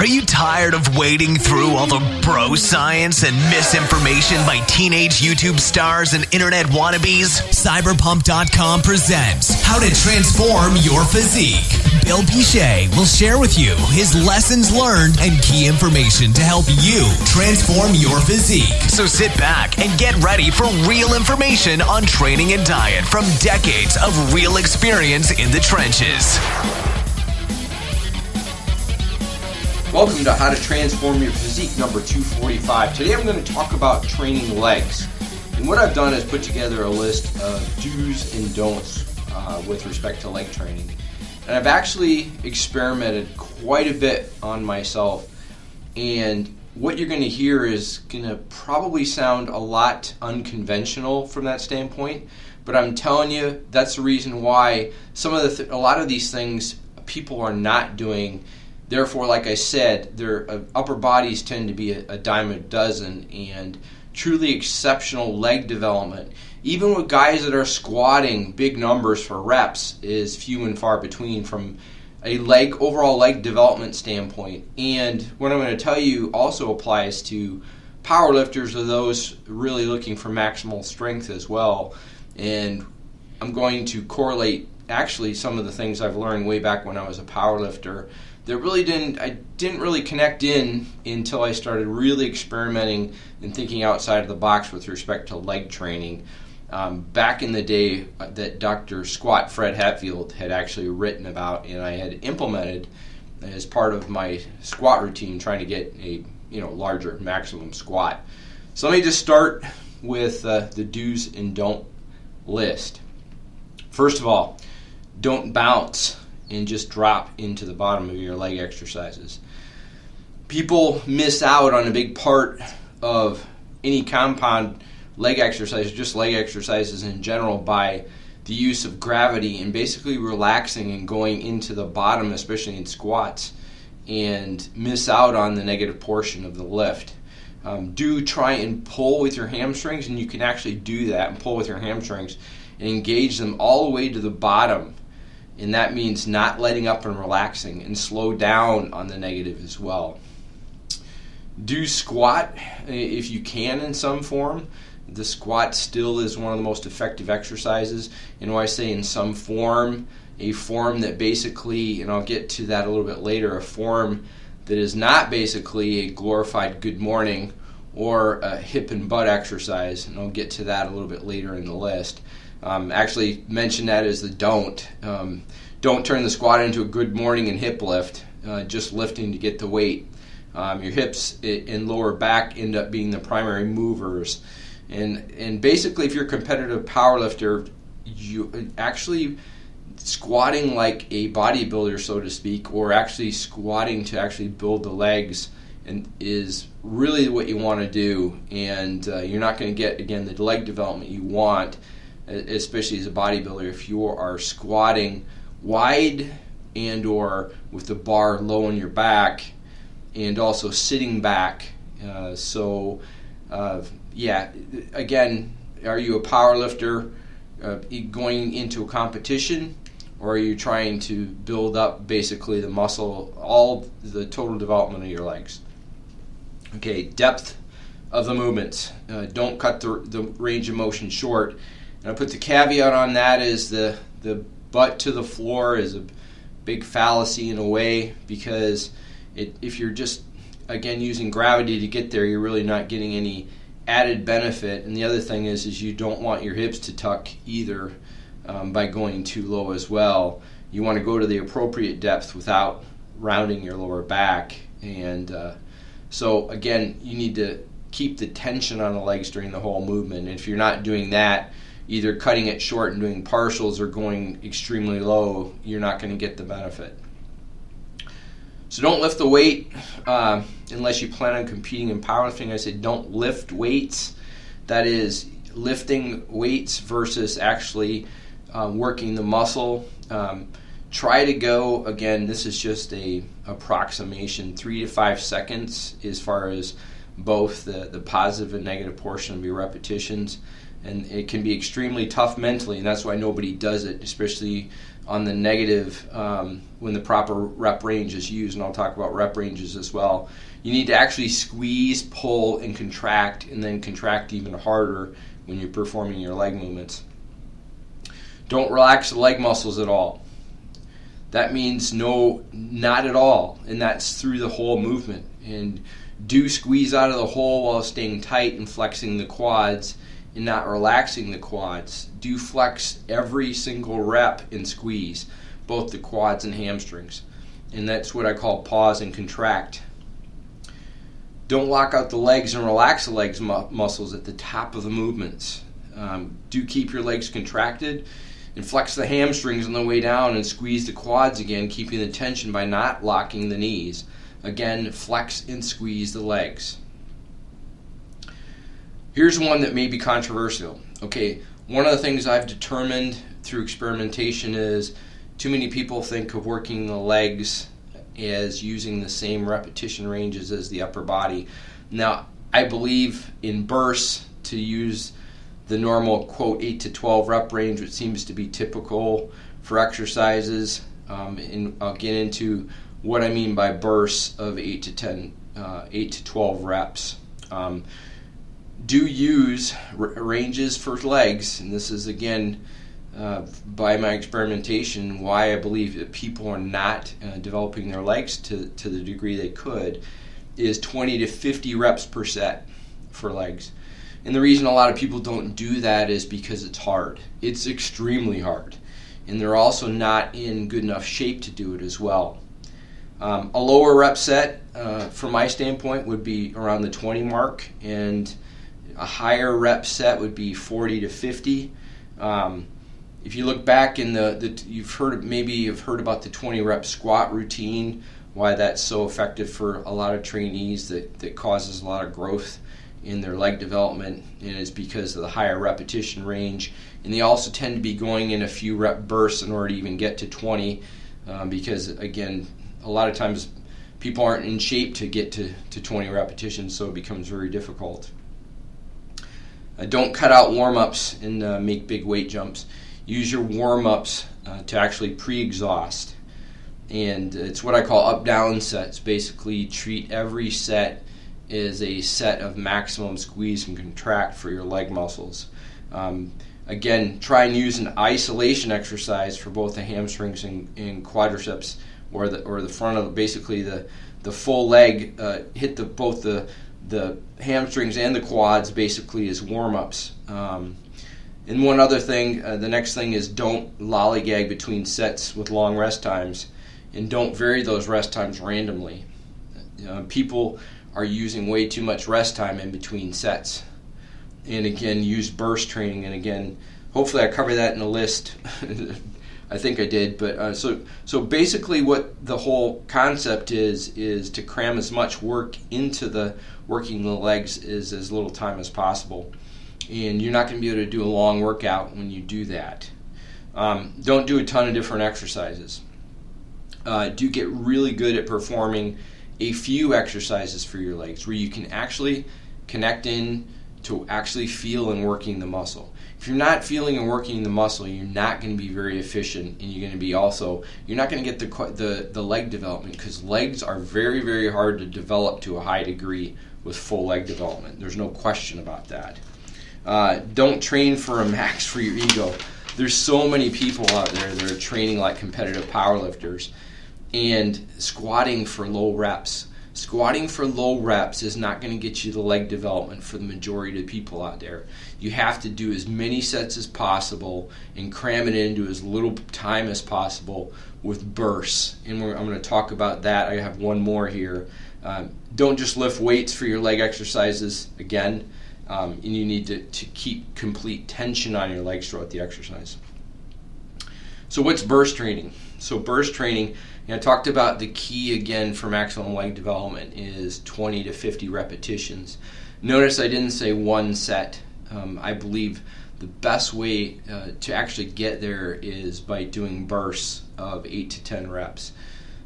Are you tired of wading through all the bro science and misinformation by teenage YouTube stars and internet wannabes? Cyberpump.com presents How to Transform Your Physique. Bill Pichet will share with you his lessons learned and key information to help you transform your physique. So sit back and get ready for real information on training and diet from decades of real experience in the trenches. Welcome to How to Transform Your Physique number 245. Today I'm going to talk about training legs. And what I've done is put together a list of do's and don'ts with respect to leg training. And I've actually experimented quite a bit on myself. And what you're going to hear is going to probably sound a lot unconventional from that standpoint. But I'm telling you, that's the reason why a lot of these things people are not doing. Therefore, like I said, their upper bodies tend to be a dime a dozen, and truly exceptional leg development, even with guys that are squatting big numbers for reps, is few and far between from a overall leg development standpoint. And what I'm going to tell you also applies to powerlifters or those really looking for maximal strength as well. And I'm going to correlate actually some of the things I've learned way back when I was a powerlifter that I didn't really connect in until I started really experimenting and thinking outside of the box with respect to leg training. Back in the day that Dr. Squat Fred Hatfield had actually written about, and I had implemented as part of my squat routine, trying to get a larger maximum squat. So let me just start with the do's and don't list. First of all, don't bounce and just drop into the bottom of your leg exercises. People miss out on a big part of any compound leg exercise, just leg exercises in general, by the use of gravity and basically relaxing and going into the bottom, especially in squats, and miss out on the negative portion of the lift. Do try and pull with your hamstrings, and you can actually do that and pull with your hamstrings and engage them all the way to the bottom. And that means not letting up and relaxing, and slow down on the negative as well. Do squat if you can in some form. The squat still is one of the most effective exercises. And when I say in some form, a form that basically, and I'll get to that a little bit later, a form that is not basically a glorified good morning or a hip and butt exercise. And I'll get to that a little bit later in the list. Actually mention that as the don't. Don't turn the squat into a good morning and hip lift, just lifting to get the weight. Your hips and lower back end up being the primary movers. And basically, if you're a competitive powerlifter, you actually squatting like a bodybuilder, so to speak, or actually squatting to actually build the legs, and is really what you want to do. And you're not going to get, again, the leg development you want, especially as a bodybuilder, if you are squatting wide and or with the bar low on your back and also sitting back. Again, are you a power lifter going into a competition, or are you trying to build up basically the muscle, all the total development of your legs? Okay, depth of the movements. Don't cut the range of motion short. And I put the caveat on that is the butt to the floor is a big fallacy in a way, because if you're just, again, using gravity to get there, you're really not getting any added benefit. And the other thing is you don't want your hips to tuck either by going too low as well. You want to go to the appropriate depth without rounding your lower back. And so, again, you need to keep the tension on the legs during the whole movement. And if you're not doing that, either cutting it short and doing partials or going extremely low, you're not going to get the benefit. So don't lift the weight unless you plan on competing in powerlifting. I said don't lift weights. That is lifting weights versus actually working the muscle. Try to go, again, this is just a approximation, 3 to 5 seconds as far as both the positive and negative portion of your repetitions. And it can be extremely tough mentally, and that's why nobody does it, especially on the negative when the proper rep range is used, and I'll talk about rep ranges as well. You need to actually squeeze, pull, and contract, and then contract even harder when you're performing your leg movements. Don't relax the leg muscles at all. That means no, not at all, and that's through the whole movement. And do squeeze out of the hole while staying tight and flexing the quads and not relaxing the quads. Do flex every single rep and squeeze, both the quads and hamstrings. And that's what I call pause and contract. Don't lock out the legs and relax the legs muscles at the top of the movements. Do keep your legs contracted and flex the hamstrings on the way down and squeeze the quads again, keeping the tension by not locking the knees. Again, flex and squeeze the legs. Here's one that may be controversial. Okay, one of the things I've determined through experimentation is too many people think of working the legs as using the same repetition ranges as the upper body. Now, I believe in bursts to use the normal, quote, 8 to 12 rep range, which seems to be typical for exercises. And I'll get into what I mean by bursts of 8 to 12 reps. Do use ranges for legs, and this is again by my experimentation why I believe that people are not developing their legs to the degree they could, is 20 to 50 reps per set for legs. And the reason a lot of people don't do that is because it's hard. It's extremely hard, and they're also not in good enough shape to do it as well. A lower rep set, from my standpoint, would be around the 20 mark, and a higher rep set would be 40 to 50. If you look back in you've heard about the 20 rep squat routine, why that's so effective for a lot of trainees, that causes a lot of growth in their leg development, and it's because of the higher repetition range. And they also tend to be going in a few rep bursts in order to even get to 20, because again, a lot of times people aren't in shape to get to 20 repetitions, so it becomes very difficult. Don't cut out warm-ups and make big weight jumps. Use your warm-ups to actually pre-exhaust. And it's what I call up-down sets. Basically, treat every set as a set of maximum squeeze and contract for your leg muscles. Again, try and use an isolation exercise for both the hamstrings and quadriceps, or the front of basically the full leg. Hit both the hamstrings and the quads basically as warm-ups. And one other thing, the next thing is don't lollygag between sets with long rest times, and don't vary those rest times randomly. People are using way too much rest time in between sets. And again, use burst training, and again, hopefully I covered that in the list. I think I did, but so basically what the whole concept is to cram as much work into the working the legs as little time as possible. And you're not going to be able to do a long workout when you do that. Don't do a ton of different exercises. Do get really good at performing a few exercises for your legs where you can actually connect in to actually feel and working the muscle. If you're not feeling and working the muscle, you're not going to be very efficient, and you're not going to get the leg development, because legs are very, very hard to develop to a high degree with full leg development. There's no question about that. Don't train for a max for your ego. There's so many people out there that are training like competitive powerlifters and squatting for low reps. Squatting for low reps is not going to get you the leg development for the majority of the people out there. You have to do as many sets as possible and cram it into as little time as possible with bursts. And I'm going to talk about that. I have one more here. Don't just lift weights for your leg exercises again. And you need to keep complete tension on your legs throughout the exercise. So what's burst training? So burst training, I talked about the key again for maximum leg development is 20 to 50 repetitions. Notice I didn't say one set. I believe the best way to actually get there is by doing bursts of 8 to 10 reps.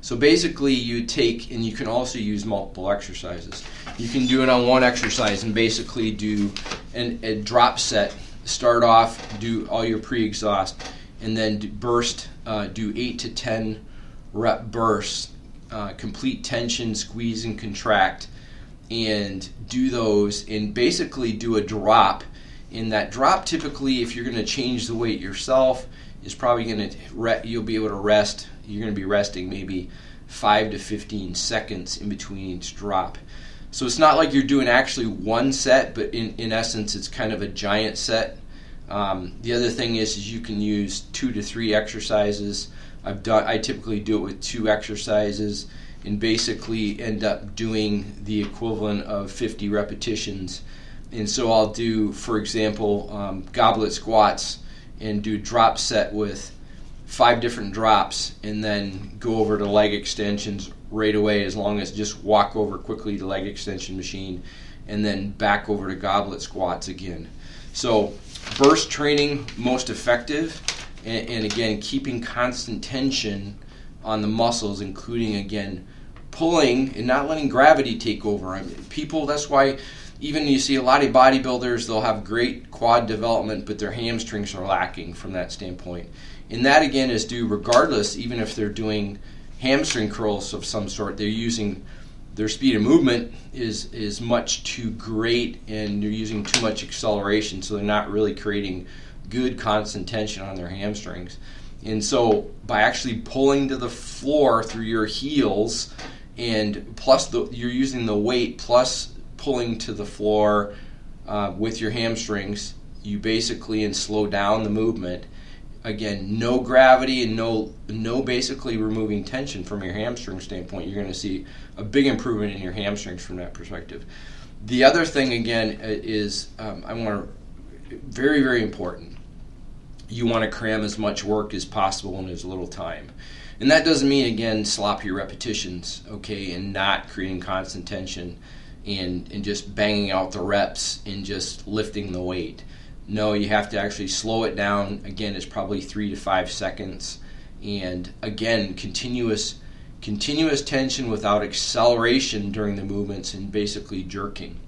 So basically you take, and you can also use multiple exercises. You can do it on one exercise and basically do a drop set start off, do all your pre-exhaust, and then do 8 to 10 rep bursts, complete tension, squeeze and contract, and do those, and basically do a drop. In that drop, typically, if you're going to change the weight yourself, is probably going to you'll be able to rest. You're going to be resting maybe 5 to 15 seconds in between each drop. So it's not like you're doing actually one set, but in essence, it's kind of a giant set. The other thing is you can use 2 to 3 exercises. I typically do it with 2 exercises, and basically end up doing the equivalent of 50 repetitions. And so I'll do, for example, goblet squats, and do drop set with 5 different drops, and then go over to leg extensions right away, as long as just walk over quickly to leg extension machine, and then back over to goblet squats again. So burst training, most effective, and again, keeping constant tension on the muscles, including, again, pulling and not letting gravity take over. I mean, that's why even you see a lot of bodybuilders, they'll have great quad development, but their hamstrings are lacking from that standpoint. And that, again, is due regardless, even if they're doing hamstring curls of some sort, they're using their speed of movement is much too great, and they're using too much acceleration, so they're not really creating good constant tension on their hamstrings. And so by actually pulling to the floor through your heels, and plus you're using the weight plus pulling to the floor with your hamstrings, you basically and slow down the movement. Again, no gravity and no basically removing tension from your hamstring standpoint. You're going to see a big improvement in your hamstrings from that perspective. The other thing, again, is very, very important. You want to cram as much work as possible in as little time. And that doesn't mean, again, sloppy repetitions, okay, and not creating constant tension and just banging out the reps and just lifting the weight. No, you have to actually slow it down. Again, it's probably 3 to 5 seconds. And again, continuous tension without acceleration during the movements, and basically jerking.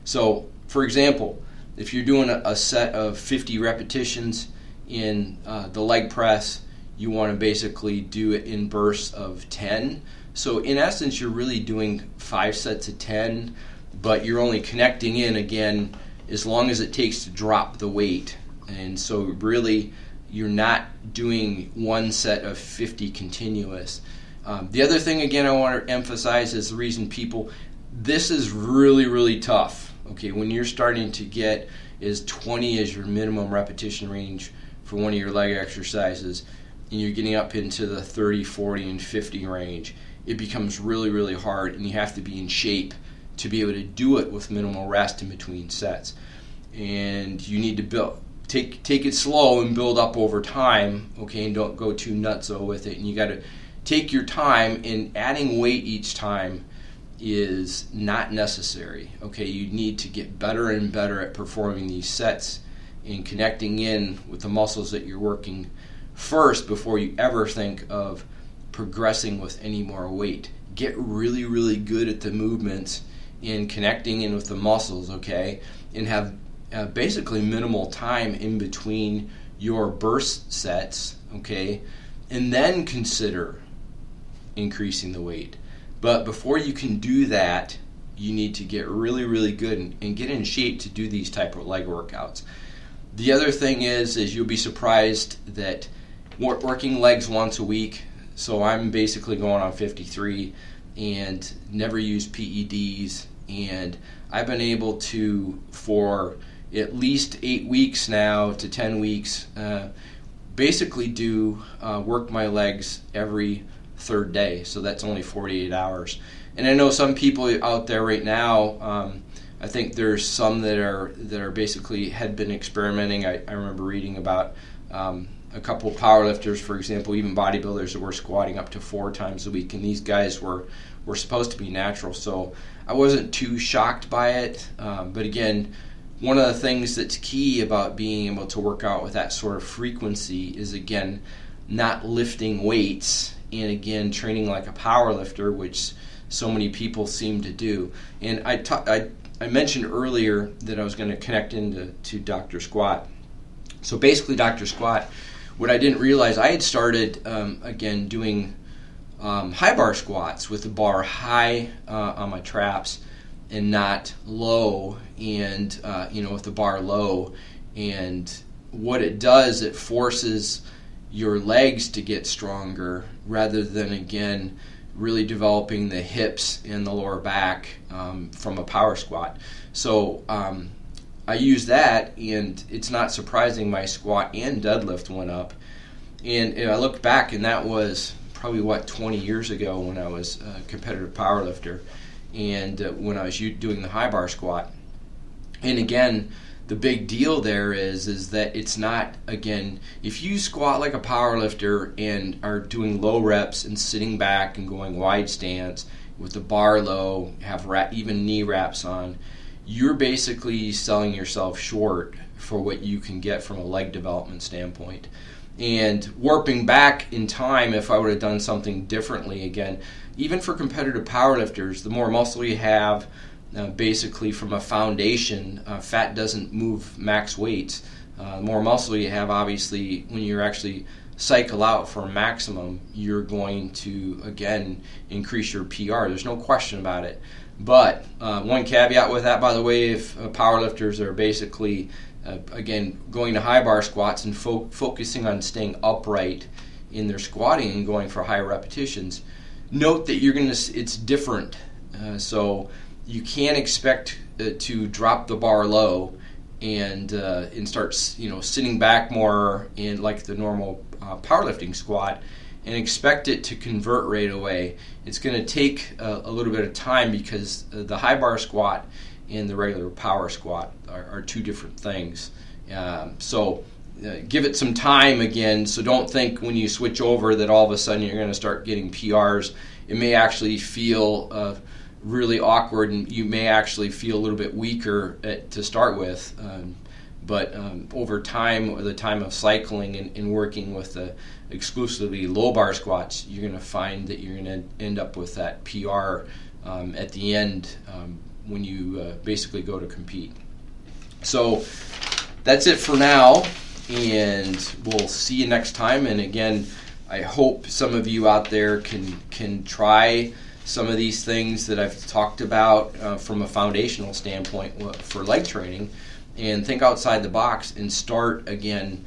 So, for example, if you're doing a set of 50 repetitions in the leg press, you want to basically do it in bursts of 10. So in essence, you're really doing 5 sets of 10, but you're only connecting in, again, as long as it takes to drop the weight. And so really, you're not doing one set of 50 continuous. The other thing, again, I want to emphasize is the reason this is really, really tough. Okay, when you're starting to get as 20 as your minimum repetition range for one of your leg exercises, and you're getting up into the 30, 40, and 50 range, it becomes really, really hard, and you have to be in shape to be able to do it with minimal rest in between sets. And you need to take it slow and build up over time, okay, and don't go too nutso with it. And you got to take your time, and adding weight each time is not necessary, okay? You need to get better and better at performing these sets and connecting in with the muscles that you're working first before you ever think of progressing with any more weight. Get really, really good at the movements and connecting in with the muscles, okay? And have basically minimal time in between your burst sets, okay? And then consider increasing the weight. But before you can do that, you need to get really, really good and get in shape to do these type of leg workouts. The other thing is you'll be surprised that working legs once a week, so I'm basically going on 53 and never use PEDs, and I've been able to, for at least 8 weeks now to 10 weeks, basically work my legs every third day, so that's only 48 hours. And I know some people out there right now, I think there's some that are basically had been experimenting. I remember reading about a couple of powerlifters, for example, even bodybuilders that were squatting up to 4 times a week, and these guys were supposed to be natural, so I wasn't too shocked by it. But again, one of the things that's key about being able to work out with that sort of frequency is, again, not lifting weights, and again, training like a power lifter, which so many people seem to do. And I mentioned earlier that I was going to connect into Dr. Squat. So basically, Dr. Squat, what I didn't realize, I had started, again, doing high bar squats with the bar high on my traps and not low, and with the bar low. And what it does, it forces your legs to get stronger rather than, again, really developing the hips and the lower back from a power squat. So I use that, and it's not surprising my squat and deadlift went up. And I look back, and that was probably 20 years ago when I was a competitive powerlifter, and when I was doing the high bar squat. And again, the big deal there is that it's not, again, if you squat like a powerlifter and are doing low reps and sitting back and going wide stance with the bar low, have even knee wraps on, you're basically selling yourself short for what you can get from a leg development standpoint. And warping back in time, if I would have done something differently, again, even for competitive powerlifters, the more muscle you have, basically from a foundation, fat doesn't move max weights. The more muscle you have, obviously, when you're actually cycle out for a maximum, you're going to, again, increase your PR. There's no question about it. But one caveat with that, by the way, if powerlifters are basically, again, going to high bar squats and focusing on staying upright in their squatting and going for high repetitions, note that it's different. So you can't expect to drop the bar low and start sitting back more in like the normal powerlifting squat and expect it to convert right away. It's going to take a little bit of time because the high bar squat and the regular power squat are two different things. So give it some time again. So don't think when you switch over that all of a sudden you're going to start getting PRs. It may actually feel really awkward, and you may actually feel a little bit weaker to start with. But over time, the time of cycling and working with the exclusively low bar squats, you're going to find that you're going to end up with that PR at the end when you basically go to compete. So that's it for now, and we'll see you next time. And again, I hope some of you out there can try some of these things that I've talked about from a foundational standpoint for leg training, and think outside the box and start, again,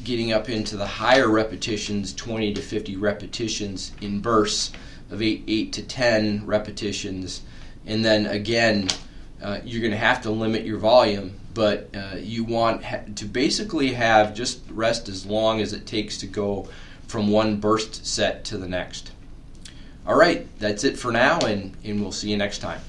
getting up into the higher repetitions, 20 to 50 repetitions in bursts of 8 to 10 repetitions. And then, again, you're going to have to limit your volume, but you want to basically have just rest as long as it takes to go from one burst set to the next. All right, that's it for now, and we'll see you next time.